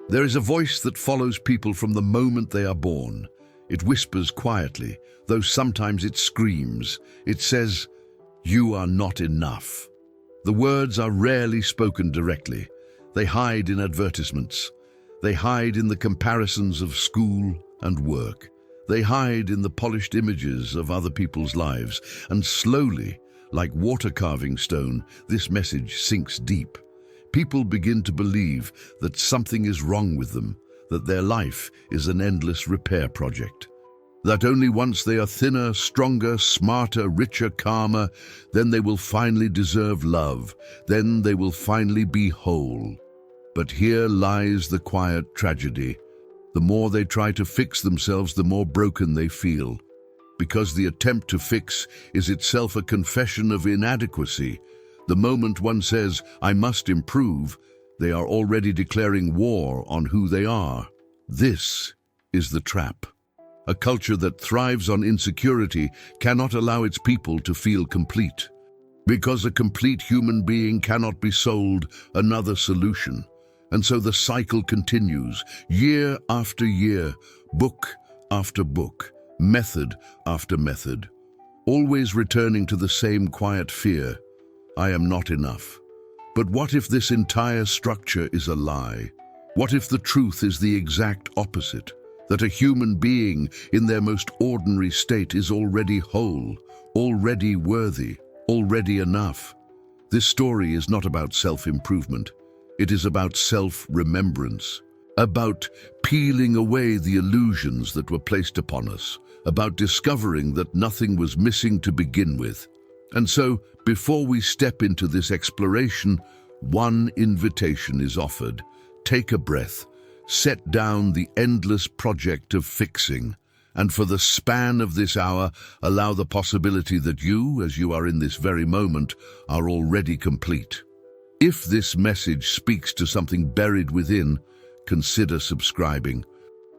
There is a voice that follows people from the moment they are born. It whispers quietly, though sometimes it screams. It says, "You are not enough." The words are rarely spoken directly. They hide in advertisements. They hide in the comparisons of school and work. They hide in the polished images of other people's lives. And slowly, like water carving stone, this message sinks deep. People begin to believe that something is wrong with them, that their life is an endless repair project. That only once they are thinner, stronger, smarter, richer, calmer, then they will finally deserve love. Then they will finally be whole. But here lies the quiet tragedy. The more they try to fix themselves, the more broken they feel. Because the attempt to fix is itself a confession of inadequacy. The moment one says, "I must improve," they are already declaring war on who they are. This is the trap. A culture that thrives on insecurity cannot allow its people to feel complete. Because a complete human being cannot be sold another solution. And so the cycle continues, year after year, book after book, method after method, always returning to the same quiet fear: I am not enough. But what if this entire structure is a lie? What if the truth is the exact opposite? That a human being in their most ordinary state is already whole, already worthy, already enough. This story is not about self-improvement. It is about self-remembrance, about peeling away the illusions that were placed upon us, about discovering that nothing was missing to begin with. And so, before we step into this exploration, one invitation is offered. Take a breath, set down the endless project of fixing, and for the span of this hour, allow the possibility that you, as you are in this very moment, are already complete. If this message speaks to something buried within, consider subscribing.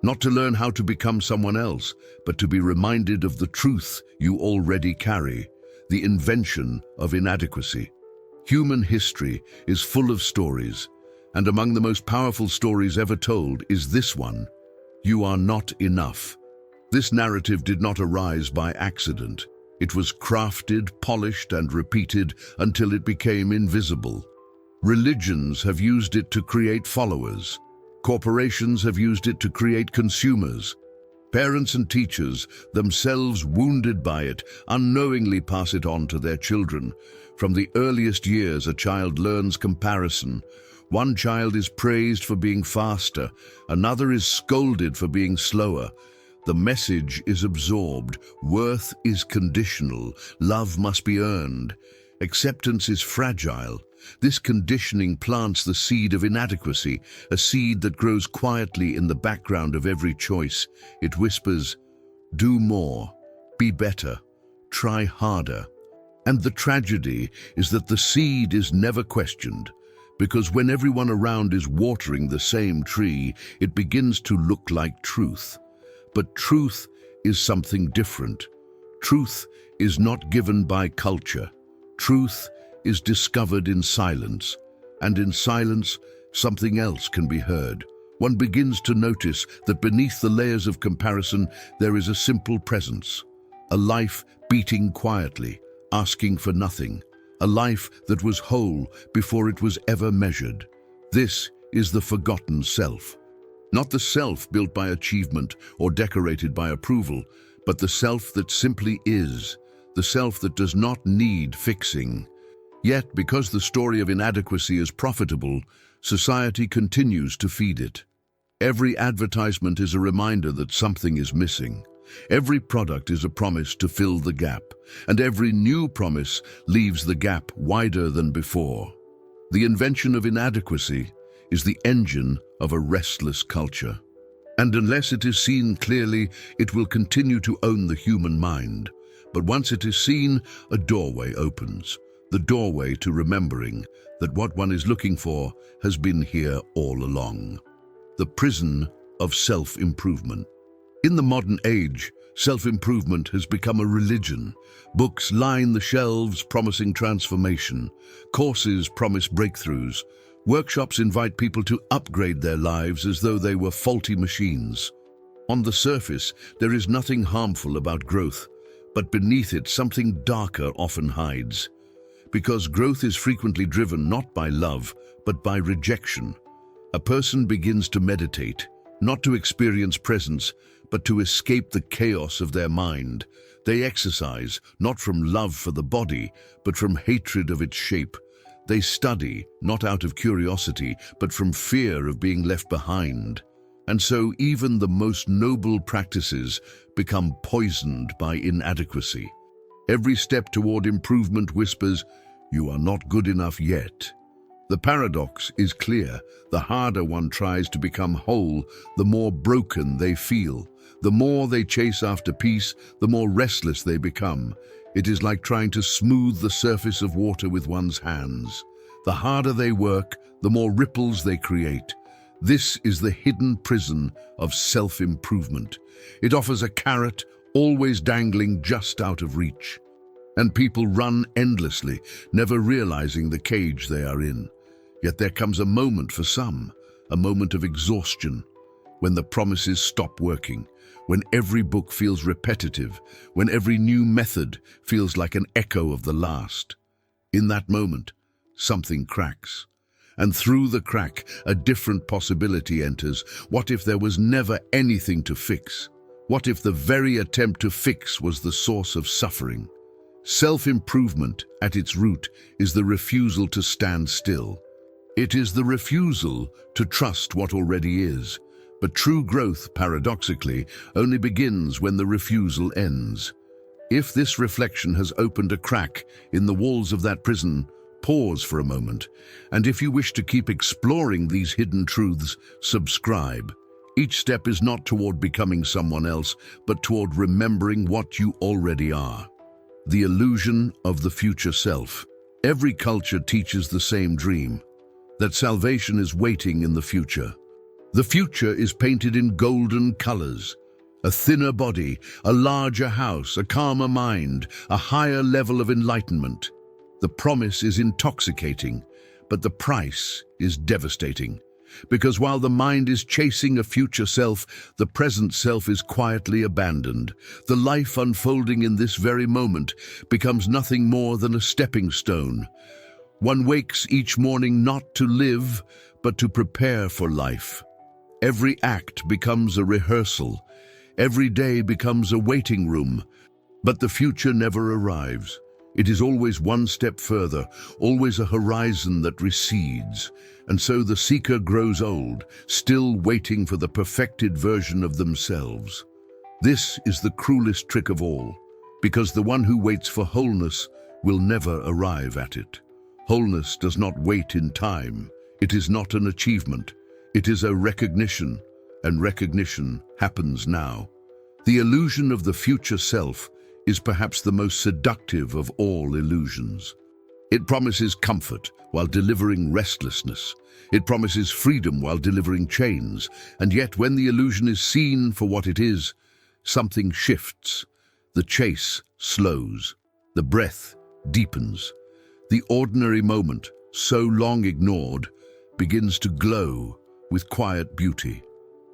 Not to learn how to become someone else, but to be reminded of the truth you already carry, the invention of inadequacy. Human history is full of stories, and among the most powerful stories ever told is this one: you are not enough. This narrative did not arise by accident. It was crafted, polished, and repeated until it became invisible. Religions have used it to create followers. Corporations have used it to create consumers. Parents and teachers, themselves wounded by it, unknowingly pass it on to their children. From the earliest years, a child learns comparison. One child is praised for being faster, another is scolded for being slower. The message is absorbed. Worth is conditional. Love must be earned. Acceptance is fragile. This conditioning plants the seed of inadequacy, a seed that grows quietly in the background of every choice. It whispers, "Do more, be better, try harder." And the tragedy is that the seed is never questioned, because when everyone around is watering the same tree, it begins to look like truth. But truth is something different. Truth is not given by culture. Truth is discovered in silence, and in silence, something else can be heard. One begins to notice that beneath the layers of comparison, there is a simple presence, a life beating quietly, asking for nothing, a life that was whole before it was ever measured. This is the forgotten self. Not the self built by achievement or decorated by approval, but the self that simply is, the self that does not need fixing. Yet, because the story of inadequacy is profitable, society continues to feed it. Every advertisement is a reminder that something is missing. Every product is a promise to fill the gap, and every new promise leaves the gap wider than before. The invention of inadequacy is the engine of a restless culture. And unless it is seen clearly, it will continue to own the human mind. But once it is seen, a doorway opens. The doorway to remembering that what one is looking for has been here all along. The prison of self-improvement. In the modern age, self-improvement has become a religion. Books line the shelves promising transformation. Courses promise breakthroughs. Workshops invite people to upgrade their lives as though they were faulty machines. On the surface, there is nothing harmful about growth, but beneath it something darker often hides. Because growth is frequently driven not by love, but by rejection. A person begins to meditate, not to experience presence, but to escape the chaos of their mind. They exercise, not from love for the body, but from hatred of its shape. They study, not out of curiosity, but from fear of being left behind. And so even the most noble practices become poisoned by inadequacy. Every step toward improvement whispers, "You are not good enough yet." The paradox is clear. The harder one tries to become whole, the more broken they feel. The more they chase after peace, the more restless they become. It is like trying to smooth the surface of water with one's hands. The harder they work, the more ripples they create. This is the hidden prison of self-improvement. It offers a carrot, always dangling just out of reach. And people run endlessly, never realizing the cage they are in. Yet there comes a moment for some, a moment of exhaustion, when the promises stop working, when every book feels repetitive, when every new method feels like an echo of the last. In that moment, something cracks. And through the crack, a different possibility enters. What if there was never anything to fix? What if the very attempt to fix was the source of suffering? Self-improvement, at its root, is the refusal to stand still. It is the refusal to trust what already is. But true growth, paradoxically, only begins when the refusal ends. If this reflection has opened a crack in the walls of that prison, pause for a moment. And if you wish to keep exploring these hidden truths, subscribe. Each step is not toward becoming someone else, but toward remembering what you already are. The illusion of the future self. Every culture teaches the same dream, that salvation is waiting in the future. The future is painted in golden colors. A thinner body, a larger house, a calmer mind, a higher level of enlightenment. The promise is intoxicating, but the price is devastating. Because while the mind is chasing a future self, the present self is quietly abandoned. The life unfolding in this very moment becomes nothing more than a stepping stone. One wakes each morning not to live, but to prepare for life. Every act becomes a rehearsal. Every day becomes a waiting room. But the future never arrives. It is always one step further, always a horizon that recedes. And so the seeker grows old, still waiting for the perfected version of themselves. This is the cruelest trick of all, because the one who waits for wholeness will never arrive at it. Wholeness does not wait in time. It is not an achievement. It is a recognition, and recognition happens now. The illusion of the future self is perhaps the most seductive of all illusions. It promises comfort while delivering restlessness. It promises freedom while delivering chains. And yet when the illusion is seen for what it is, something shifts. The chase slows. The breath deepens. The ordinary moment, so long ignored, begins to glow with quiet beauty.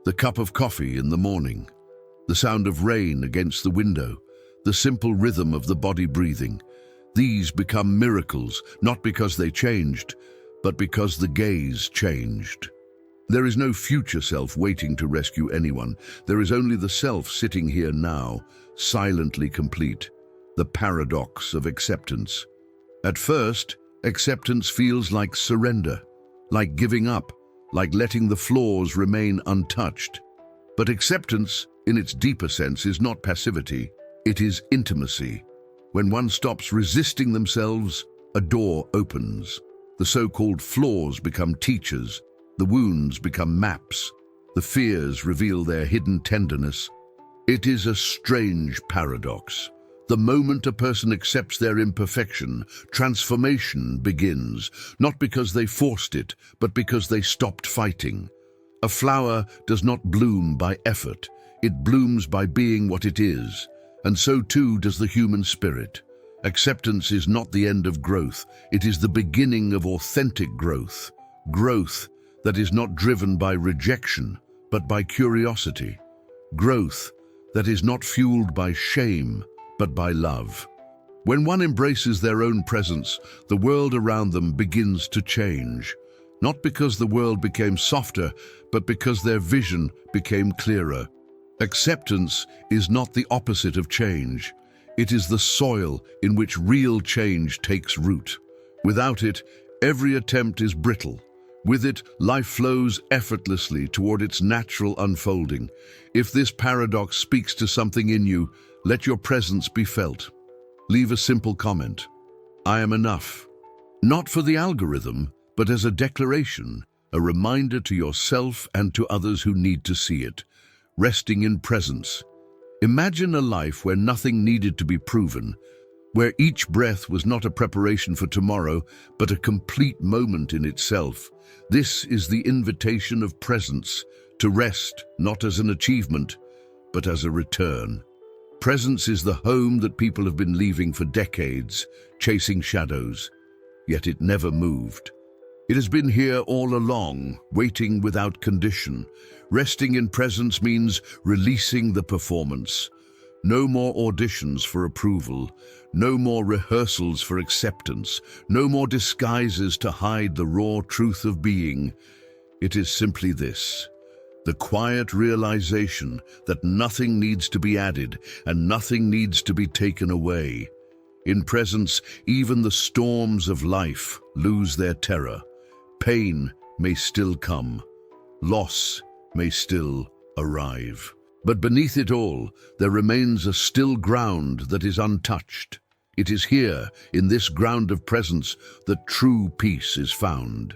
The cup of coffee in the morning, the sound of rain against the window, the simple rhythm of the body breathing. These become miracles, not because they changed, but because the gaze changed. There is no future self waiting to rescue anyone. There is only the self sitting here now, silently complete. The paradox of acceptance. At first, acceptance feels like surrender, like giving up, like letting the flaws remain untouched. But acceptance, in its deeper sense, is not passivity. It is intimacy. When one stops resisting themselves, a door opens. The so-called flaws become teachers. The wounds become maps. The fears reveal their hidden tenderness. It is a strange paradox. The moment a person accepts their imperfection, transformation begins, not because they forced it, but because they stopped fighting. A flower does not bloom by effort. It blooms by being what it is. And so too does the human spirit. Acceptance is not the end of growth. It is the beginning of authentic growth. Growth that is not driven by rejection, but by curiosity. Growth that is not fueled by shame, but by love. When one embraces their own presence, the world around them begins to change. Not because the world became softer, but because their vision became clearer. Acceptance is not the opposite of change. It is the soil in which real change takes root. Without it, every attempt is brittle. With it, life flows effortlessly toward its natural unfolding. If this paradox speaks to something in you, let your presence be felt. Leave a simple comment. I am enough. Not for the algorithm, but as a declaration, a reminder to yourself and to others who need to see it. Resting in presence. Imagine a life where nothing needed to be proven, where each breath was not a preparation for tomorrow, but a complete moment in itself. This is the invitation of presence, to rest not as an achievement, but as a return. Presence is the home that people have been leaving for decades, chasing shadows, yet it never moved. It has been here all along, waiting without condition. Resting in presence means releasing the performance. No more auditions for approval, no more rehearsals for acceptance, no more disguises to hide the raw truth of being. It is simply this: the quiet realization that nothing needs to be added and nothing needs to be taken away. In presence, even the storms of life lose their terror. Pain may still come. Loss may still arrive. But beneath it all, there remains a still ground that is untouched. It is here, in this ground of presence, that true peace is found.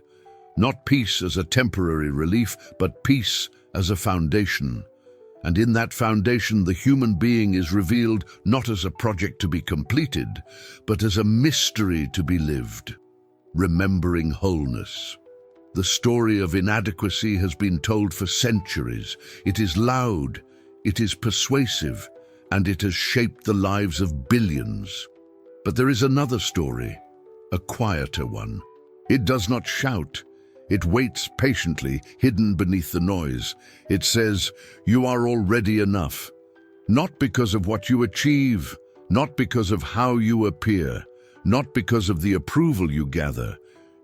Not peace as a temporary relief, but peace as a foundation. And in that foundation, the human being is revealed not as a project to be completed, but as a mystery to be lived. Remembering wholeness. The story of inadequacy has been told for centuries. It is loud, it is persuasive, and it has shaped the lives of billions. But there is another story, a quieter one. It does not shout. It waits patiently, hidden beneath the noise. It says, "You are already enough." Not because of what you achieve, not because of how you appear, not because of the approval you gather.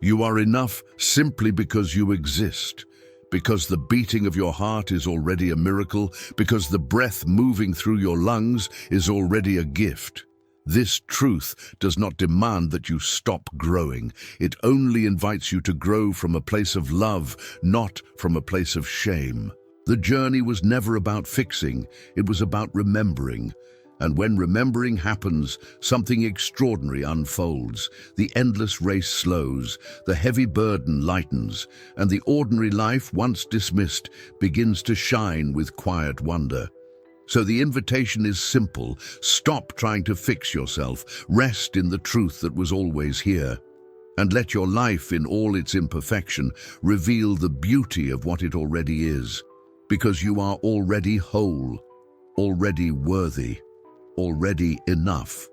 You are enough simply because you exist, because the beating of your heart is already a miracle, because the breath moving through your lungs is already a gift. This truth does not demand that you stop growing. It only invites you to grow from a place of love, not from a place of shame. The journey was never about fixing, it was about remembering. And when remembering happens, something extraordinary unfolds. The endless race slows, the heavy burden lightens, and the ordinary life, once dismissed, begins to shine with quiet wonder. So the invitation is simple: stop trying to fix yourself, rest in the truth that was always here, and let your life, in all its imperfection, reveal the beauty of what it already is. Because you are already whole, already worthy, already enough.